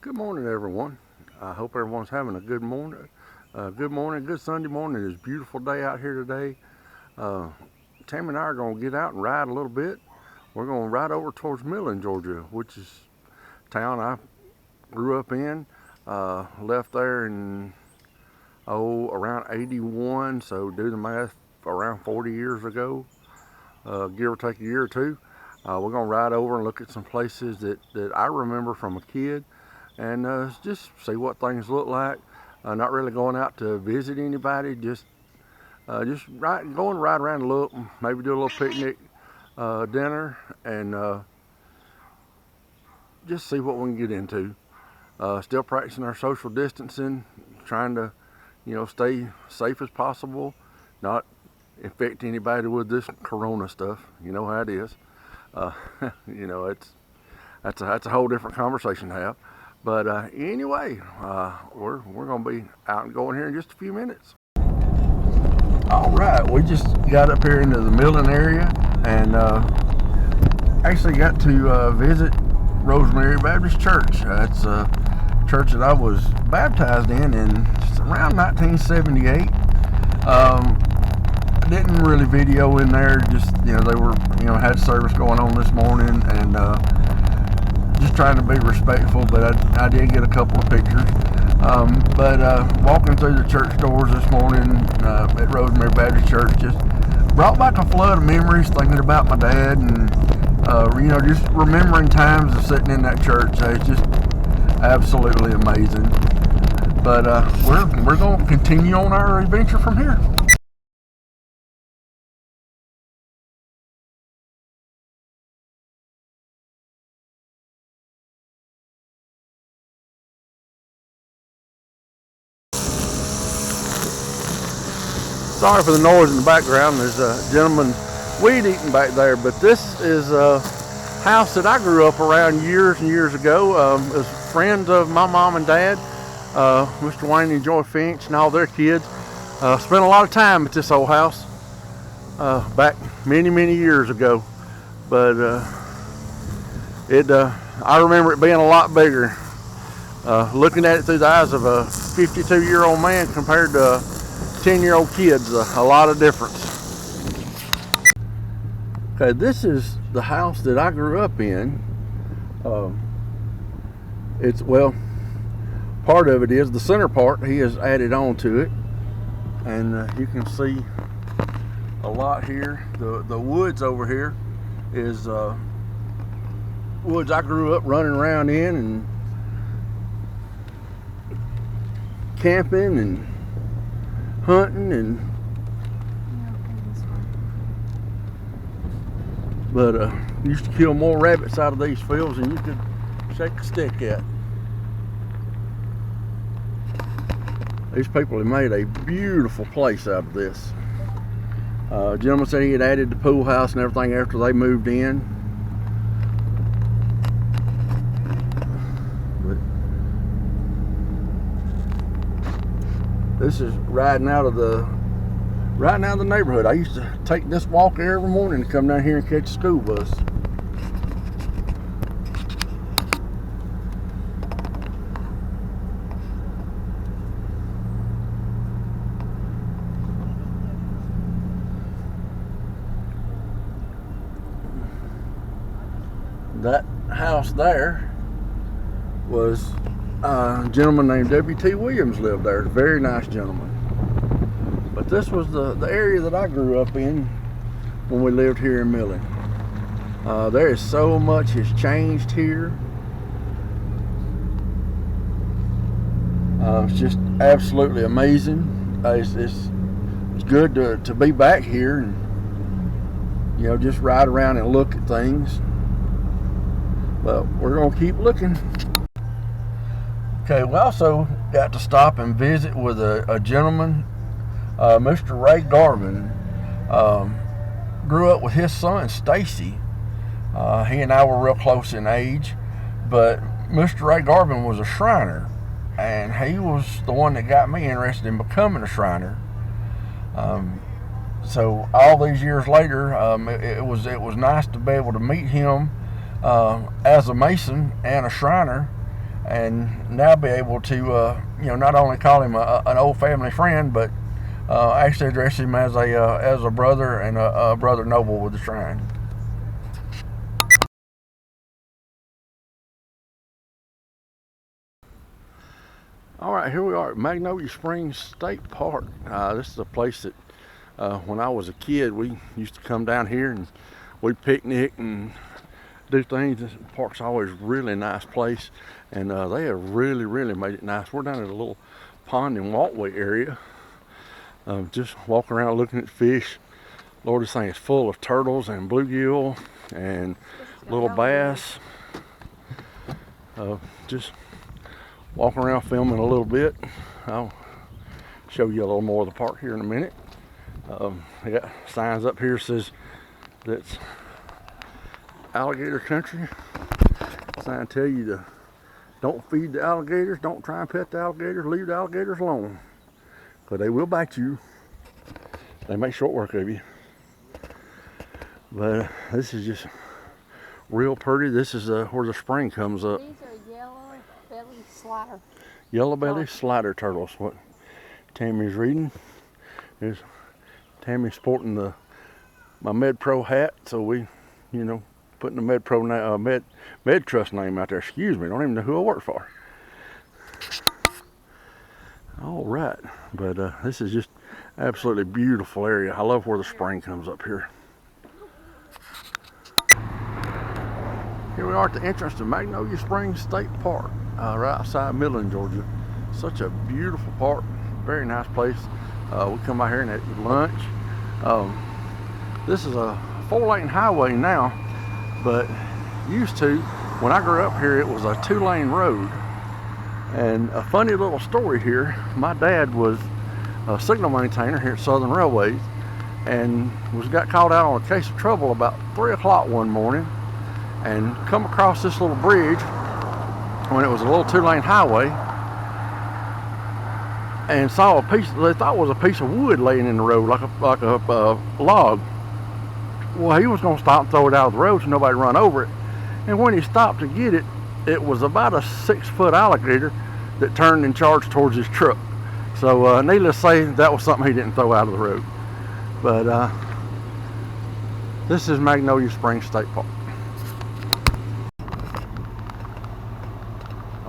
Good morning, everyone. I hope everyone's having a good morning. Good Sunday morning. It's a beautiful day out here today. Tammy and I are going to get out and ride a little bit. We're going to ride over towards Millen, Georgia, which is a town I grew up in. Left there in around 81, so do the math, around 40 years ago, give or take a year or two. We're going to ride over and look at some places that I remember from a kid, and just see what things look like. Not really going out to visit anybody, just going right around and look, maybe do a little picnic, dinner, and just see what we can get into. Still practicing our social distancing, trying to, stay safe as possible, not infect anybody with this corona stuff. You know how it is. That's a whole different conversation to have. But anyway, we're going to be out and going here in just a few minutes. All right, we just got up here into the Millen area and actually got to visit Rosemary Baptist Church. That's a church that I was baptized in around 1978. I didn't really video in there, just they were had service going on this morning, and just trying to be respectful, but I did get a couple of pictures. But walking through the church doors this morning at Rosemary Baptist Church just brought back a flood of memories, thinking about my dad, and just remembering times of sitting in that church. It's just absolutely amazing. But we're going to continue on our adventure from here. Sorry for the noise in the background. There's a gentleman weed eating back there, but this is a house that I grew up around years and years ago. It was friends of my mom and dad, Mr. Wayne and Joy Finch and all their kids. Spent a lot of time at this old house back many years ago, but I remember it being a lot bigger. Looking at it through the eyes of a 52-year-old man compared to 10-year-old kids, a lot of difference. Okay, this is the house that I grew up in. Part of it is the center part. He has added on to it, and you can see a lot here. The woods over here is woods I grew up running around in and camping and hunting, but used to kill more rabbits out of these fields than you could shake a stick at. These people have made a beautiful place out of this. A gentleman said he had added the pool house and everything after they moved in. This is riding out of the neighborhood. I used to take this walk every morning to come down here and catch a school bus. That house there was a gentleman named W.T. Williams lived there. A very nice gentleman. But this was the area that I grew up in when we lived here in Millen. There is so much has changed here. It's just absolutely amazing. It's good to be back here and just ride around and look at things. But we're gonna keep looking. Okay, we also got to stop and visit with a gentleman, Mr. Ray Garvin. Grew up with his son, Stacy. He and I were real close in age, but Mr. Ray Garvin was a Shriner, and he was the one that got me interested in becoming a Shriner. So all these years later, it was nice to be able to meet him as a Mason and a Shriner, and now be able to, not only call him an old family friend, but actually address him as a brother and a brother noble with the shrine. All right, here we are at Magnolia Springs State Park. This is a place that when I was a kid, we used to come down here and we'd picnic and do things. This park's always a really nice place, and they have really made it nice. We're down at a little pond and walkway area, just walking around looking at fish. Lord, this thing is full of turtles and bluegill and little bass. Just walking around filming a little bit. I'll show you a little more of the park here in a minute. They got signs up here says that's alligator country. Sign tell you to don't feed the alligators, don't try and pet the alligators, leave the alligators alone, because they will bite you. They make short work of you. But this is just real pretty. This is where the spring comes up. These are yellow belly slider. Yellow belly slider turtles. What Tammy's reading is Tammy sporting my MedPro hat, so we, putting the MedPro Med Trust name out there. Excuse me, don't even know who I work for. All right, but this is just absolutely beautiful area. I love where the spring comes up here. Here we are at the entrance to Magnolia Springs State Park, right outside Millen, Georgia. Such a beautiful park, very nice place. We come out here and eat lunch. This is a 4-lane highway now, but used to, when I grew up here, it was a 2-lane road. And a funny little story here, my dad was a signal maintainer here at Southern Railways, and got called out on a case of trouble about 3 o'clock one morning, and come across this little bridge when it was a little 2-lane highway, and saw a piece they thought was a piece of wood laying in the road, like a log. Well, he was going to stop and throw it out of the road so nobody run over it. And when he stopped to get it, it was about a 6-foot alligator that turned and charged towards his truck. So needless to say, that was something he didn't throw out of the road. But this is Magnolia Springs State Park.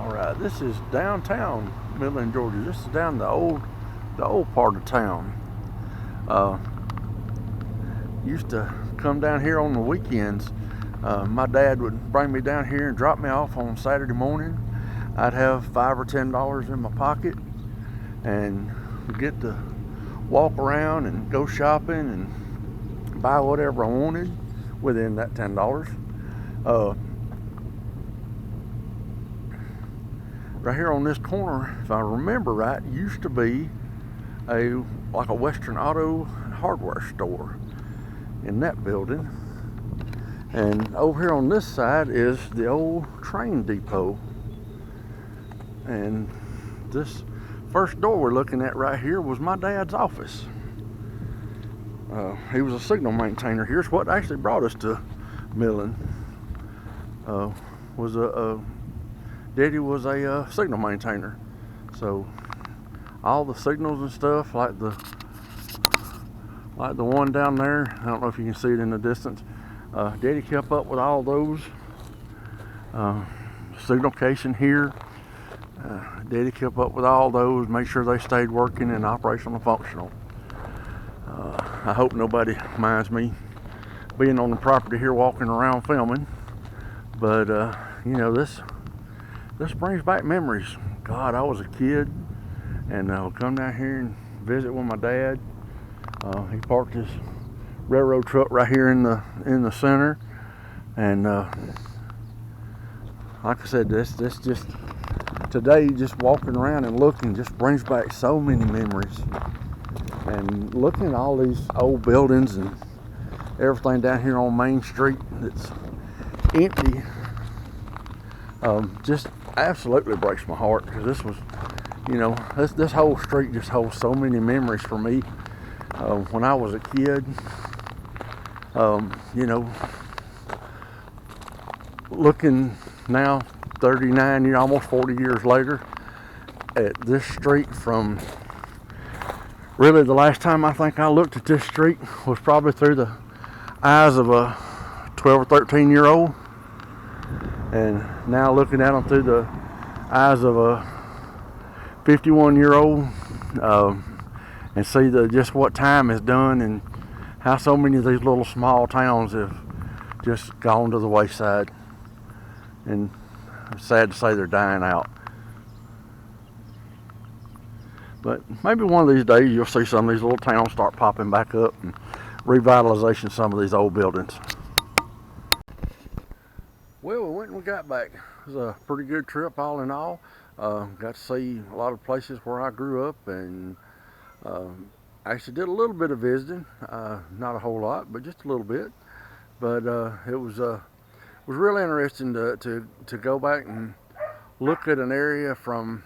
All right, this is downtown Millen, Georgia. This is down the old part of town. Used to come down here on the weekends. My dad would bring me down here and drop me off on Saturday morning. I'd have $5 or $10 in my pocket and get to walk around and go shopping and buy whatever I wanted within that $10. Right here on this corner, if I remember right, used to be like a Western Auto hardware store in that building. And over here on this side is the old train depot. And this first door we're looking at right here was my dad's office. He was a signal maintainer. Here's what actually brought us to Millen. Daddy was a signal maintainer. So all the signals and stuff, like the one down there, I don't know if you can see it in the distance. Daddy kept up with all those. Signal casing here. Daddy kept up with all those, made sure they stayed working and operational and functional. I hope nobody minds me being on the property here walking around filming, but this brings back memories. God, I was a kid, and I'll come down here and visit with my dad. He parked his railroad truck right here in the center, and like I said, this just today, just walking around and looking, just brings back so many memories. And looking at all these old buildings and everything down here on Main Street that's empty, just absolutely breaks my heart, because this was, this whole street just holds so many memories for me. When I was a kid, looking now 39 years, almost 40 years later, at this street from really the last time I think I looked at this street was probably through the eyes of a 12 or 13 year old, and now looking at them through the eyes of a 51-year-old, and see just what time has done and how so many of these little small towns have just gone to the wayside, and it's sad to say they're dying out. But maybe one of these days you'll see some of these little towns start popping back up and revitalization of some of these old buildings. Well, we went and we got back. It was a pretty good trip all in all. Got to see a lot of places where I grew up, and actually did a little bit of visiting. Not a whole lot, but just a little bit. But it was really interesting to go back and look at an area from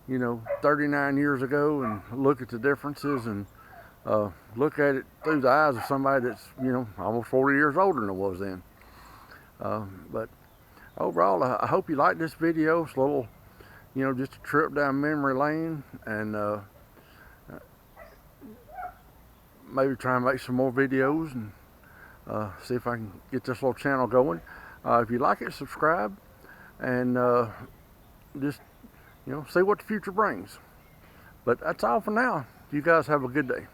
39 years ago and look at the differences, and look at it through the eyes of somebody that's almost 40 years older than I was then. But overall, I hope you like this video. It's a little, just a trip down memory lane, and maybe try and make some more videos and see if I can get this little channel going. If you like it, subscribe, and just see what the future brings. But that's all for now. You guys have a good day.